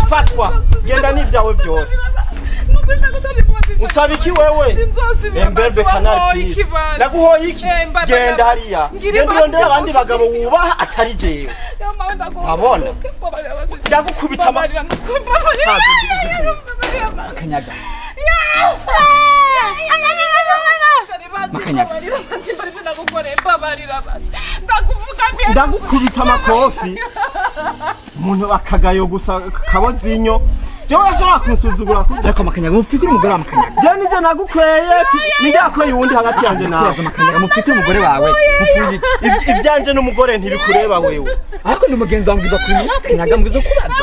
Fatwa genda n'ivyawe byose usabiki wewe emberbe kanari please naguhoye iki genda hariya genda urondera abandi bagabo wubaha atari jewe abona ndagukubita makanyaga ndagukubita amakofi umuntu akagayo gusa kabozinyo jewe urashobora kunsuzugura ariko makanyaga mupfitire umugore wa makanyaga je nije nagukweye nindakweye uwundi hagati yanje nawe makanyaga mupfitire umugore wawe mupfuye ivyanje n'umugore ntibikureba wewe ariko ndi mugenzi wangiza kuri makanyaga mwizo kubaza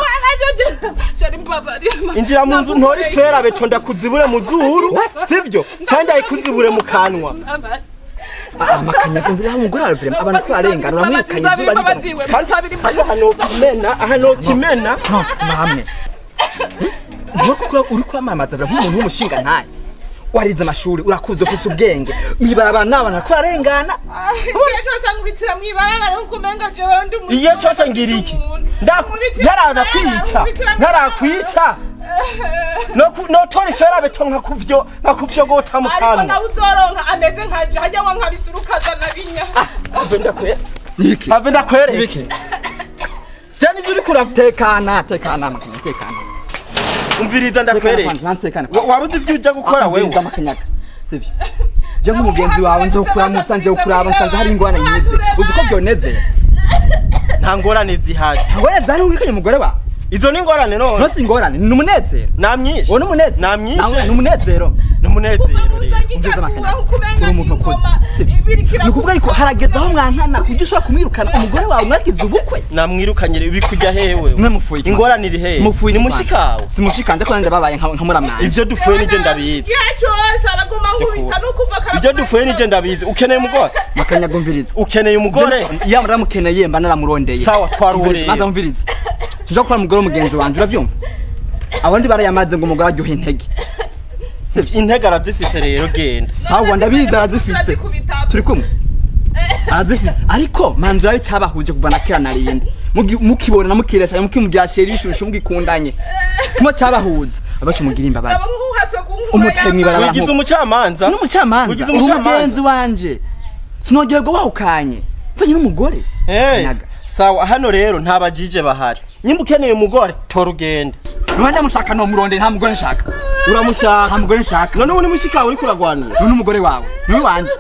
injira mu nzu ntori fera betonda kuzibure mu zuru sivyo kandi ayikuzibure mu kanwa makanyaga mbira umugore wawe vrema abantu kurarengana uramwikanye izuba hano kimena mame uri kuramamaza nk'umuntu w'umushinga ntaye warize amashuri urakuze ufise ubwenge mwibarabara n'abana kurarengana iyo cyose ngira iki ntarakwica no tori fera betonka kuvyo gota mu kanwa ariko nawe uzoronka ameze nkaje hajya wankabisurukaza nabinya ave ndakwere jani juri tekana makanyaga umviriza ndakwere wabuze ivyo uja gukora wewe makanyaga sivyo je nk'umugenzi wawe nje kuramutsa nje kuraba nsanze hari ingwana nyize uzi ko byoneze nta ngorane zihari ngorane zari wikanye umugore wawe izo ni ngorane none no si ngorane ni umunezero namyishe wowe n'umunezero namyishe ni umunezero rero umviza makanyaga uri umuntu ukuze sivyo ni kuvuga yuko harageze aho mwankana kujya ushobora kumwirukana umugore wawe mwagize ubukwe namwirukanye bikujya hewe mwe mufuye ingorane iri hewe mufuye ni mushikawe si mushikanje ko nde babaye nka muramwana ivyo dufuye nije ndabizi ivyo dufuye nije ndabizi ukeneye umugore makanyaga umviriza ukeneye umugore yamara mukeneye mba naramurondeye sawa twaruhure maza umviriza nje gukora umugore mugenzi wanje uravyumva abandi barayamaze ngo umugore aryohe intege intege arazifise rero genda sawa ndabizi arazifise turi kumwe arazifise ariko manzu yawe cyabahuje kuva na kera narindi mukibona na mukiresha mukimugira sherishushu mugikundanye kuma cyabahuza abacu mugira imbabazi umutemwi barabara wigize umucamanza n'umucamanza umugenzi wanje sinogego wahukanye mfanye n'umugore sawa hano rero nta bajije bahari nyimba ukeneye umugore tora ugende Rwanda mushaka no muronde nta mugore nshaka uramushaka nta mugore nshaka none uri mushika uri kuragwanira none umugore wawe niwe wanje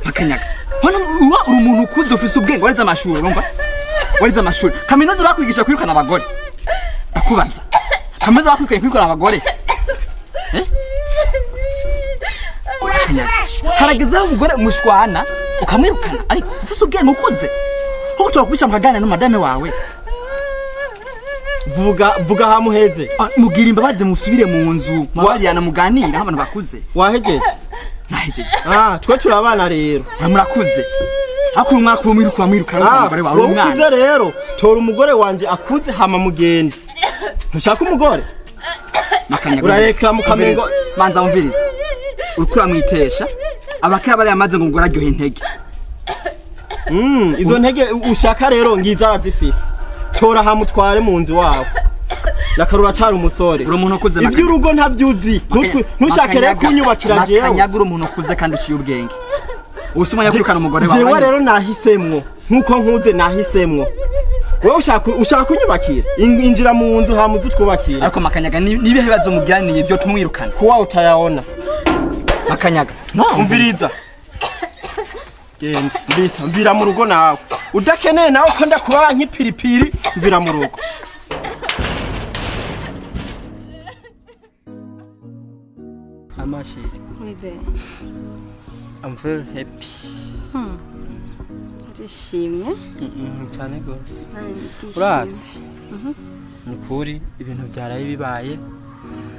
makanyaga hano uri umuntu ukuze ufise ubwenge warize amashuri urumva warize amashuri kaminuza bakwigisha kwirukana abagore akubaza kaminuza bakwigisha kwirukana abagore harageze aho umugore mushwana ukamwirukana ariko ufise ubwenge ukuze aho twakubisha mukagana no madame wawe vuga hamuheze mugira imbabazi musubire mu nzu mwabariyana muganira abantu bakuze wahejeje nahejeje twe turabana rero murakuze akuru mwaka umwiruka umugore wawe umwana ukuze rero tora umugore wanje akuze hama mugende ntushaka umugore makanyaga urarekera mukamengo manza umviriza urukura mwitesha abakaya bari yamaze ngo umugore aryohe intege izo ntege ushaka rero ngiza arazifise tora hamutware mu nzu wawe nakarura cyari umusore uri umuntu ukuze ibyo urugo ntavyuzi ntushake rero kunyubakira jewe makanyaga uri umuntu ukuze kandi uciye ubwenge usuma yakwirukana umugore wawe jewe rero nahisemwo nkuko nkuze nahisemwo wewe ushaka kunyubakira injira mu nzu hamuze twubakira ariko makanyaga nibihe bibazo mubyaniye byo tumwirukana kuwa utayabona makanyaga umviriza genda mbisa mvira mu rugo nawe udakeneye nawe ko ndakubara nk'ipiripiri mvira mu rugo Amashiri. Oui, babe. I'm very happy. Ndishimye. Cyane gose. Urazi. Nukuri ibintu byaraye bibaye.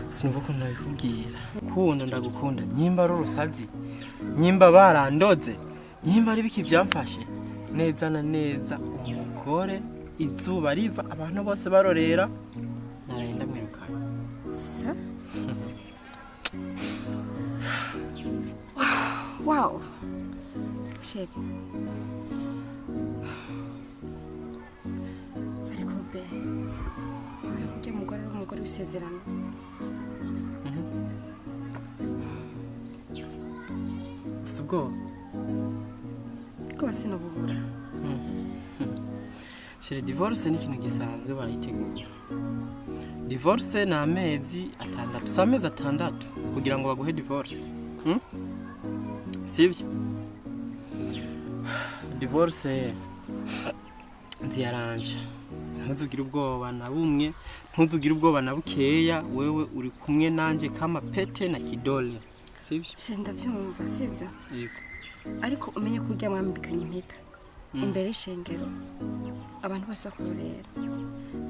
Sinumva ko nabikubwira. Kundo ndagukunda. Nyimba ro rusazi. Nyimba barandoze. Nyimba ari biki byamfashe. Neza na neza umugore izuba riva abantu bose barorera. Narenda mwirukanye. Sa? Wow. Shit. Ariko be. Ujya umugore w'isezerano. Subwo. Ko basino bubura. Shiri divorce ni ikintu gisanzwe barayitegura. Divorce na amezi atandatu. Samezi atandatu kugira ngo baguhe divorce. Sivyo? Divorce ntiyaranje. Ntuzugira ubwoba na bumwe, ntuzugira ubwoba na bukeya, wewe uri kumwe nanje kama pete na kidole. Sivyo? Ndavyumva, sivyo? Yego. Ariko umenye ko ujya mwambikanye impeta. Imbere y'ishengero abantu bose bakurera.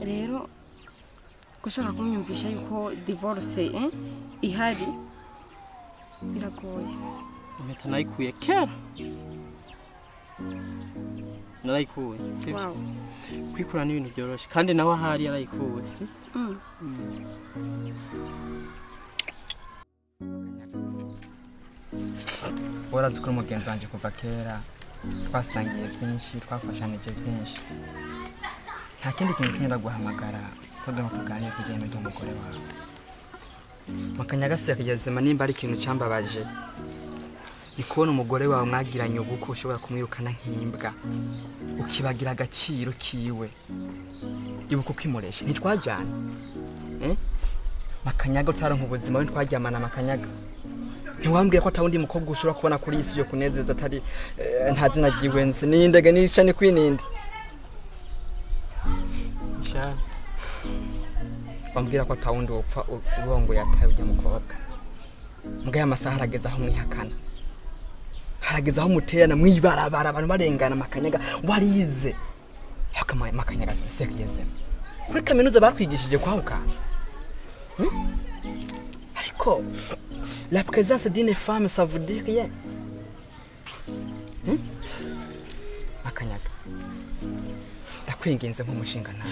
Rero gushaka kumyumvisha yuko divorce ihari biragoye. Impeta nayikuye kera. Narayikuye, sivyo? Wow. Kwikura n'ibintu byoroshe kandi nawe ahari yarayikuwe, si? Warazi ko umugenzi wanje kuva kera twasangiye byinshi twafashanije byinshi nta kindi kintu kinira guhamagara tugomba kuganira kujyanye n'umugore wawe makanyaga kugezema nimba ari ikintu cyambabaje ikubona umugore wawe mwagiranye ubuko ushobora kumwirukana nk'imbwa ukibagira agaciro kiwe ibuka ukimuresha ntitwajyana makanyaga utaronka ubuzima we ntwajyamana makanyaga ntiwambwira ko atawundi mukobwa ushobora kubona kuri isi yo kunezeza atari nta zina ryiwenze n'indege n'isha ni kwinindi cyane wambwira ko atawundi upfa urongo yataye ujya mukobwa mbwa amasaha arageza aho mwihakana harageza aho muterana mwibarabara abantu barengana makanyaga warize hakama makanyaga sekiyeze kuri kaminuza bakwigishije kwahuka ariko la présence d'une femme ça vous dit rien makanyaga ndakwinginze nk'umushinga nawe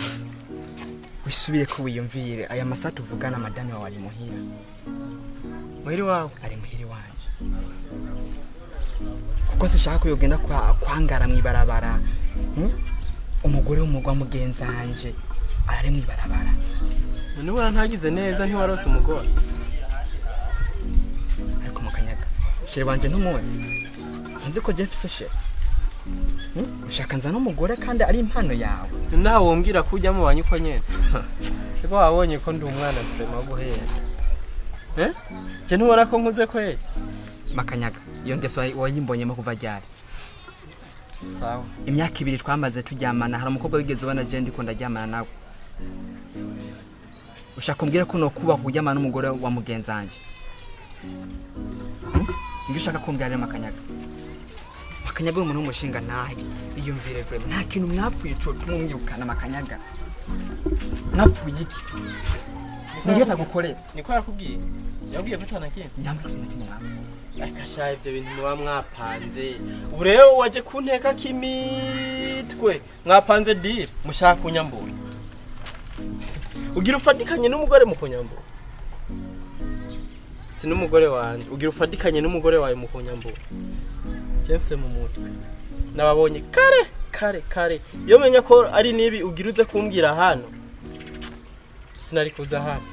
wisubire ko wiyumvire aya masaha tuvugana madame wawe ari muhira muhiri wawe ari muhiri wanje kuko sishaka ko yogenda kwangara mwibarabara umugore w'umugwa mugenzanje arari mwibarabara nubona ntagize neza ntiwarose umugore ariko makanyaga shire wanje ntumuzi nzi ko Jeff se ushaka nza n'umugore kandi ari impano yawe nawe wombwira ko ujya mu banyu ko nyene ego wabonye ko ndi umwana prema guhera je ntubona ko nkuze ko makanyaga iyo ngeso wayimbonyemo kuva ryari sawa imyaka 2 twamaze tujyamana hari umukobwa wigeze ubona je ndiko ndaryamana nawe ushaka kumbwira ko no kuba kujyamana n'umugore wa mugenzanje ngi ushaka kumbwira makanyaga makanyaga umuntu w'umushinga nahe iyumvire vrema nta kintu mwapfuye cyo tumumyukana makanyaga mwapfuye iki niyo tagukorera niko yakubwiye yabwiye gutana kintu ndambwiye kintu akashaye ibyo bintu muba mwapanze ubu rero waje kunteka kimitwe mwapanze deal mushaka kunyambura ugira ufatikanye n'umugore mu kunyambura si n'umugore wanje ugira ufatikanye n'umugore wawe mu kunyambura Jefse mu mutwe nababonye kare iyo menya ko ari nibi ugira uze kumbwira hano sinari kuza hano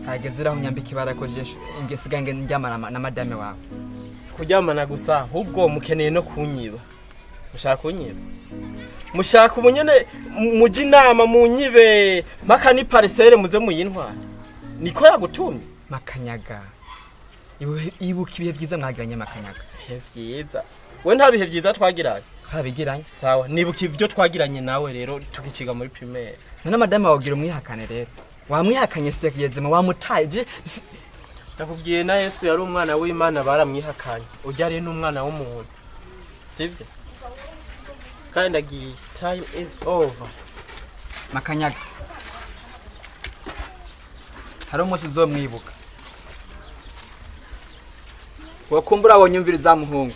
hageze raho nyambika ibara ko jesho ingesigange njyamana na madame wawe sikujyamana gusa ahubwo mukeneye no kunyiba mushaka kunyiba mushaka umunyene muji inama munyibe mpaka ni parcelle muze muyintwara niko yagutumye makanyaga ibuka ibihe byiza mwagiranye makanyaga vyiza we nta bihe byiza twagiranye habigiranye sawa nibuka ivyo twagiranye nawe rero tukikiga muri primaire nana madame wawe gira umwihakane rero wamwihakanye se kugezema wamutaje nakubwiye na Yesu yari umwana w'Imana baramwihakanye ujya ari n'umwana w'umuntu sivyo kandi ndagiye. Time is over. Makanyaga. Hari umunsi uzomwibuka. Wakumbura wonyumviriza muhungu.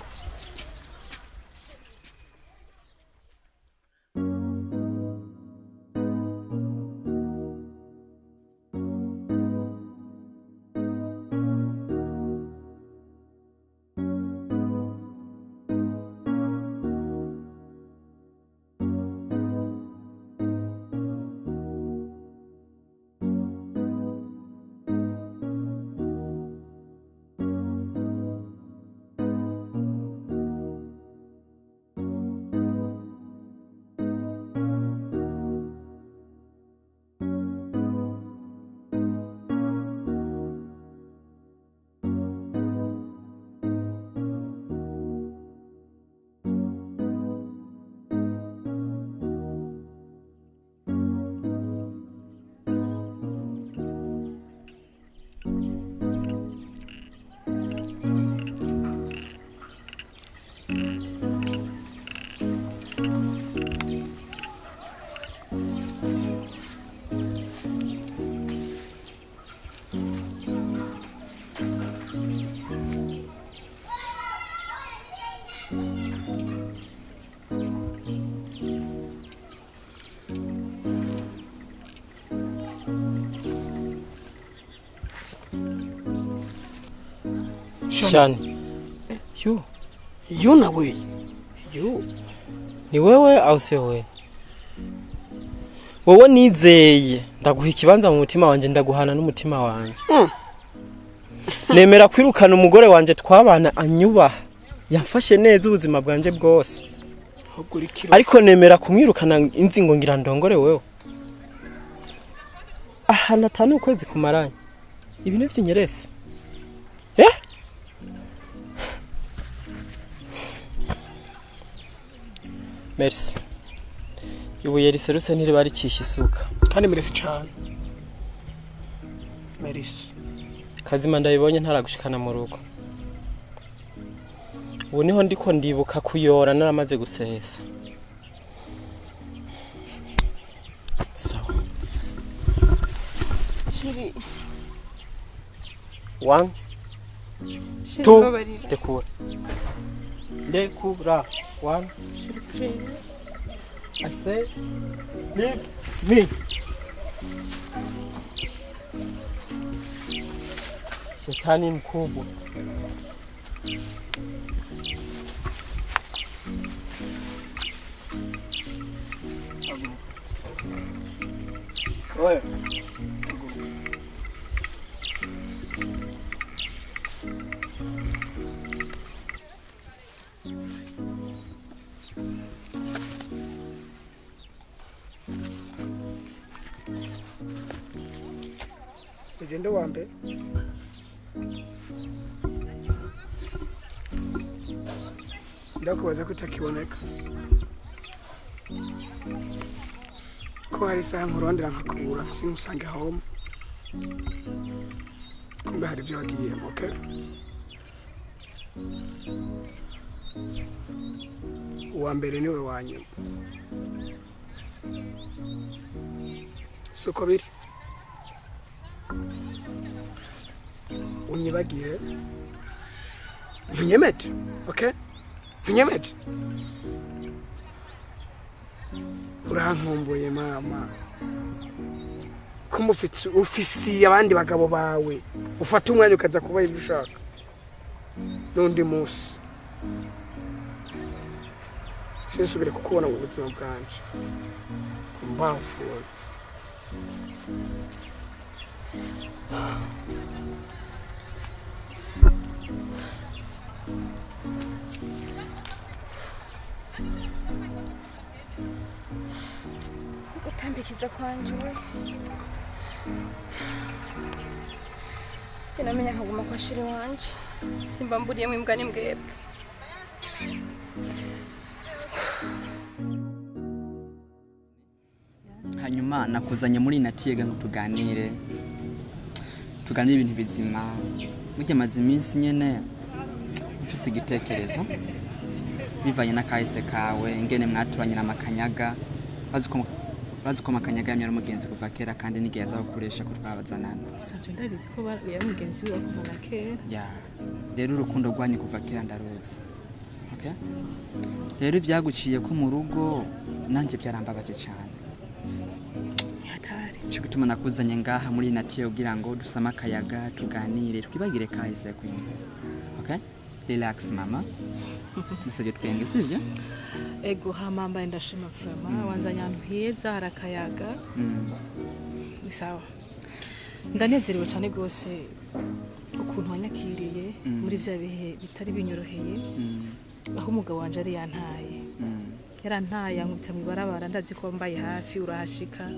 Shani. You na we. You. Ni wewe au sio wewe? Wowe nizeye ndaguha ikibanza mu mutima wanje ndaguhana n'umutima wanje. Nemera kwirukana umugore wanje twabana anyuba. Yamfashe neza ubuzima bwanje bwose. Ariko nemera kumwirukana inzi ngo ngira ndongore wewe. Aha natanu ukwezi kumaranye. Ibi nivyo nyerese. Merci. Ibuye riserutse ntiriba ricisha isuka. Kandi merci cyane. Merci. Kazima ndabibonye ntaragushikana mu rugo. Ubu niho ndiko ndibuka kuyora naramaze gusesa. Sawa. Shiri. 1 2 dekura. Dekura 1. Please. I say, leave me. Shetani mkubwa. Oye. Ugende wambe. Ndakubaza ko utakiboneka. Ko hari isaha nkurondera nkakubura simusange home. Kumbe hari ibyo wagiyemo, okay? Uwa mbere niwe wanyuma. Suko biri. Unyibagire. Ntunyemete, okay? Ntunyemete. Urankumbuye mama. Kumufitse ufisi abandi bagabo bawe. Ufata umwanya ukaza kuba ibyo ushaka. Nundi musi. Sinsubire kukubona mu buzima bwanje. Kumbafu. Utambikiza kwanje we. Inamenya kaguma kwa shiri wanje. Simba mburiye mu imbwa n'imbwebwe. Hanyuma nakuzanye muri natiyega ngo tuganire ibintu bizima. Mujye maze iminsi nyene mfise igitekerezo bivanye n'akahise kawe ingene mwaturanye n'amakanyaga bazi ko makanyaga yamye ari umugenzi kuva kera kandi n'igihe aza gukoresha ko twabazanana sanzwe ndabizi ko yari umugenzi we kuva na kera ya rero urukundo rwanyu kuva kera ndaruzi okay rero ibyaguciye ko mu rugo nanjye byarambabaje cyane cyo gutuma nakuzanye ngaha muri natiye kugira ngo dusama akayaga tuganire twibagire kahise kwinyi okay relax mama musabye twenge sivyo ego hamamba ndashima vraiment wanzanya ahantu heza harakayaga sawa ndanezerewe cyane gose ukuntu wanyakiriye muri vya bihe bitari binyoroheye aho umugabo wanje ari yantaye yarantaye nkutse mu barabara ndazi ko mbaye hafi urahashika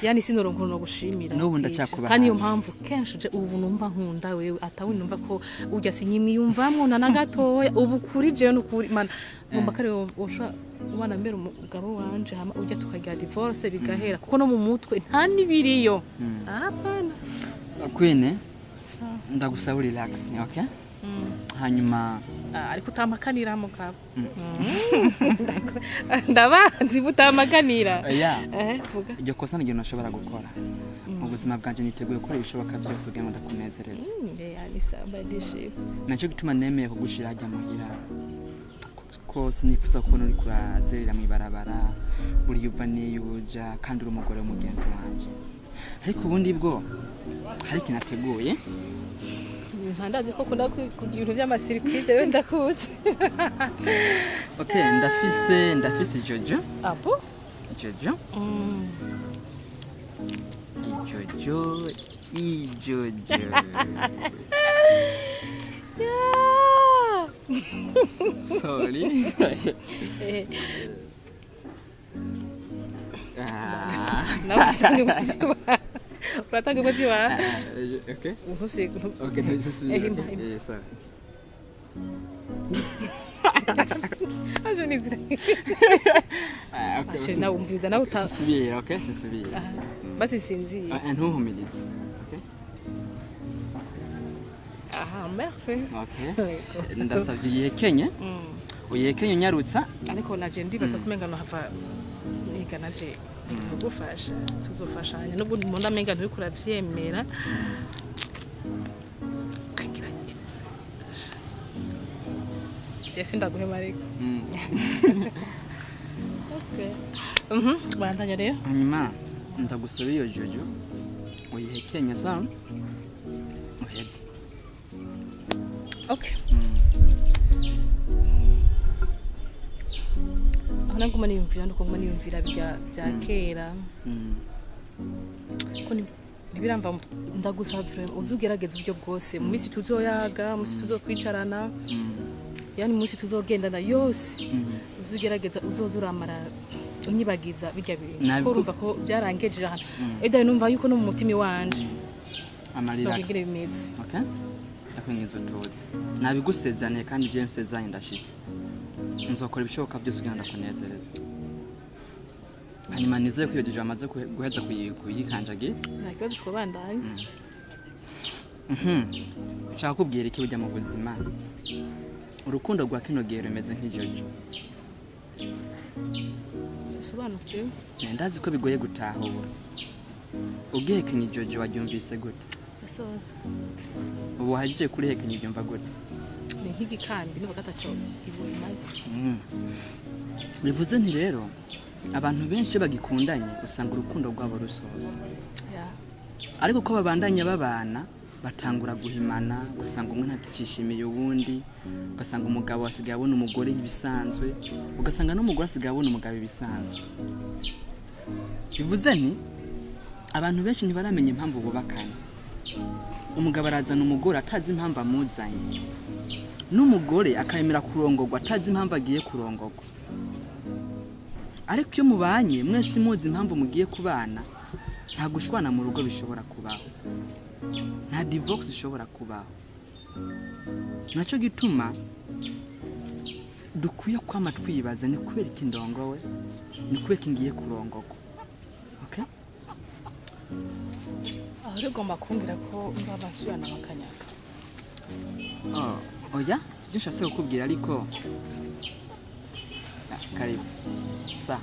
yani sinoronko no gushimira n'ubu ndacyakuba kandi iyo mpamvu kenshi je ubu numva nkunda wewe atawe numva ko ujya sinyimwe yumvamwo na gatoya ubu kuri je no kuri man ngomba kare usha ubana mbere umugabo wanje hama ujya tukagira divorce bigahera kuko no mu mutwe nta nibiriyo hapana kwene ndagusaba relax okay hanyuma ariko utamakanira mugabo ndabazi butamakanira vuga iryo kosa n'igihe nashobora gukora mu buzima bwanje niteguye gukora ibishoboka byose kugira ngo ndakunezereze yani samba diship nacyo gituma nemeye kugushira hajya muhira ko sinifuza kubona uri kurazerera mu ibarabara uri yuva niyuja kandi uri umugore w'umugenzi wanje ariko ubundi bwo hari ikintu nateguye ntandazi ko kunda kugira ibintu by'amasirikwize we ndakuze okay ndafise jojo abo jojo ijojo sorry Uratanga umuti wa okay uhuse okay sorry aje nizira okay na umviza na uta sisubira okay sisubira basi sinzi ntuhumirize okay aha merci okay ndasabye yekenye uyekenye nyarutsa ariko naje ndibaza kumenga no hava niga naje gufasha tuzofashanya nubwo umuntu amenga nturi kuravyemera Jesse ndaguhema ariko okay bandanya rero hanyuma ndagusaba iyo jojo uyihekenya sana uhetse okay Ana ngoma niyumvira ndiko ngoma niyumvira bya kera ko nibiramva ndagusaba vraiment uzugerageza uburyo bwose mu misi tuzoyaga mu misi tuzokwicarana yani musi tuzogendana yose uzugerageza uzozuramara unyibagiza bijya bintu ko urumva ko byarangeje hano eda numva yuko no mu mutima wanje amarira bagire bimeze okay akwingizo tuzi nabigusezaniye kandi je nsezanye ndashize nzokora ibishoboka byose kugira ngo ndakunezereze hanyuma nizeye ko iyo jojo amaze guheza kuyikanjage nta kibazo twabandanye nshaka kubwira iki ujya mu buzima urukundo rwa kino gihe rumeze nk'ijojo sobanukiwe ndazi ko bigoye gutahura ubwihekenya ijojo wabyumvise gute yasoza ubu hagije kurihekenya ibyumva gute ni nk'igikambi niba gatacho ibu imaze bivuze nti rero abantu benshi bagikundanye usanga urukundo rwabo rusoza ariko ko babandanya babana batangura guhimana usanga umwe ntakicishimiye uwundi ugasanga umugabo asigaye abona umugore ibisanzwe ugasanga n'umugore asigaye abona umugabo ibisanzwe bivuze nti abantu benshi ntibaramenya impamvu bubakanye umugabo arazana umugore atazi impamvu amuzanye n'umugore akayemera kurongorwa atazi impamvu agiye kurongorwa ariko iyo mubanye mwese muzi impamvu mugiye kubana nta gushwana mu rugo bishobora kubaho nta divorce ishobora kubaho nacyo gituma dukwiye kwama twibaza ni kubera iki ndongowe ni kubera iki ngiye kurongorwa okay aho rigomba kumbwira ko mbabasubirana bakanyaga oya sibyo nshaka kukubwira ariko karibu sa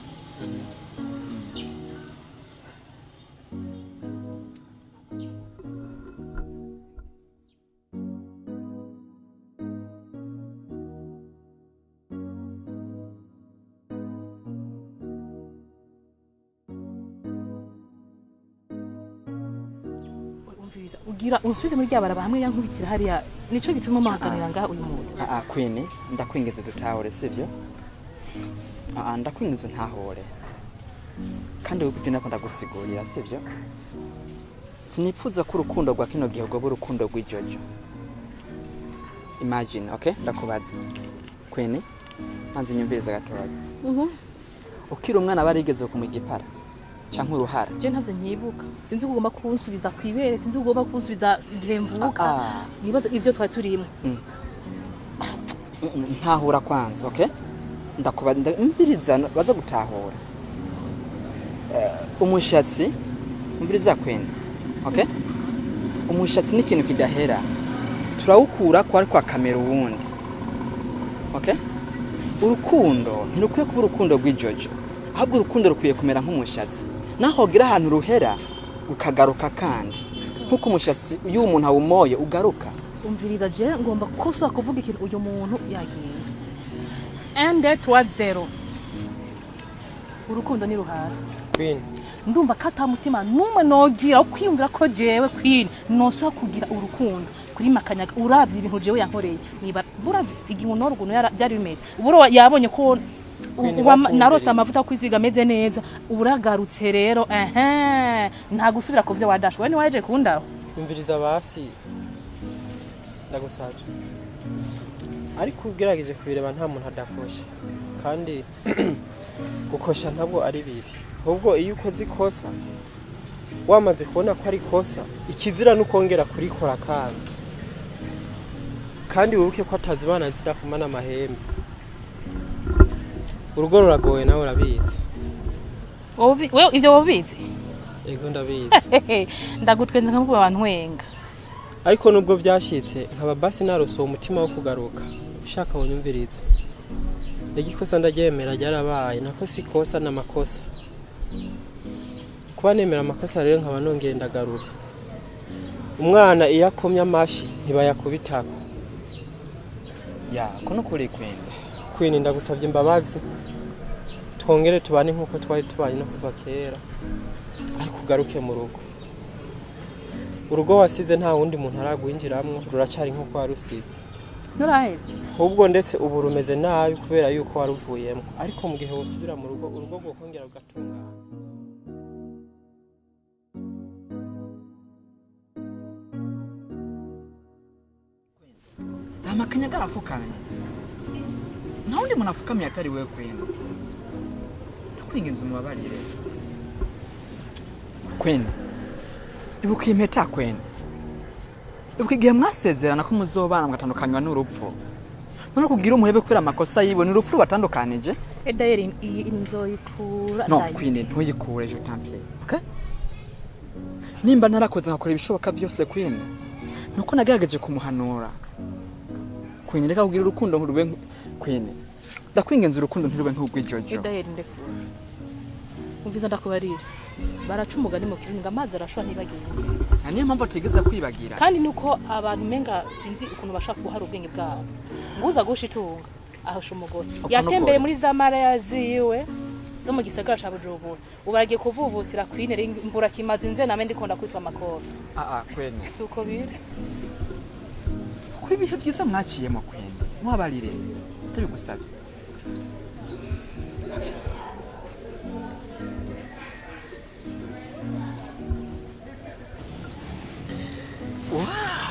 ugira unsubize muri rya baraba hamwe yankubitira hariya nico gituma mahaganira nga uyu muntu Queen ndakwingiza dutahure sivyo ndakwingiza ntahore kandi ukuvye nako ndagusigurira sivyo sinipfuza ko urukundo rwa kino gihe rwo urukundo rw'ijojo imagine okay ndakubaza Queen manzi nyumviriza gatoya ukira umwana barigeze kumugipara canke uruhara je ntavyo nyibuka sinzi ugomba kunsubiza kwibere sinzi ugomba kunsubiza igihe mvuka nibaza ivyo twari turimo ntahura kwanza okay ndakubaza umviriza baza gutahura umushatsi umviriza Queen okay umushatsi ni ikintu kidahera turawukura kwa ariko akamera uwundi okay urukundo ntirukwiye kuba urukundo rw'ijojo ahubwo urukundo rukwiye kumera nk'umushatsi naho gira ahantu ruhera ukagaruka kandi nkuko umushatsi iyo umuntu awumoye ugaruka umviriza je ngomba kusa kuvuga ikintu uyu muntu yagiye and that was zero urukundo ni ruhara Queen ndumva kata mutima numwe nogira kwiyumvira ko jewe Queen noso kugira urukundo kuri makanyaga uravye ibintu jewe yankoreye niba buravye igihe unoruguno byari bimeze uburo yabonye ko narosta amavuta kwisiga ameze neza uragarutse rero nta gusubira kuvyo wadashwe we ni waje kundaho umviriza basi ndagusabye ariko ugerageje kubireba nta muntu adakosha kandi gukosha ntabwo ari bibi ahubwo iyo ukoze ikosa wamaze kubona ko ari ikosa ikizira n'ukongera kurikora kandi wibuke ko atazibana zidakumana amahembe urugo ruragoye nawe urabizi wewe ivyo wobizi ego ndabizi ndagutwenza nkamubwa abantu wenga ariko nubwo byashitse nkaba basi naroso umutima wo kugaruka ushaka wonyumviriza igikosa ndagyemera ryarabaye nako sikosa n'amakosa kuba nemera amakosa rero nkaba nongeye ndagaruka umwana iyo akomye amashi ntibayakubitako kono kuri Queen ndagusabye imbabazi twongere tubane nkuko twari tubanye no kuva kera ariko ugaruke mu urugo wasize nta wundi muntu araguinjiramwo ruracyari nkuko warusize nurahetse ubwo ndetse ubu rumeze nabi kubera yuko waruvuyemo ariko mu gihe wosubira mu rugo rwo kongera ugatungana amakanya garafukamye nta wundi muntu afukamye atari wewe Queen kwinginza umubabarire Queen ibuka impeta Queen ibuka igihe mwasezerana ko muzobana mugatandukanywa n'urupfu none kugira umuhebe kwera amakosa yiwe n'urupfu batandukanije edayeri inzoyikura no Queen ntuyikure je t'appelle okay nimba narakoze nkakora ibishoboka byose Queen nuko nagerageje kumuhanura Queen reka kugira urukundo nkurube Queen ndakwingenza urukundo ntirube nk'ugwijojo edayeri ndekura umviza ndakubarira baracumuga ni mu kirundi amazi arashwa nibagiye niyo mpamvu atigeze kwibagira kandi nuko abantu menga sinzi ukuntu bashaka guhara ubwenge bwabo nguza gushitunga ahasha umugore yatembeye muri za mara yaziwe zo mu gisagara ca Bujumbura ubaragiye kuvuvutira Queen imbura kimaze nze name ndikonda kwitwa amakofi Queen suko bire ko ibihe byiza mwaciyemo Queen mwabarire tabigusabye wow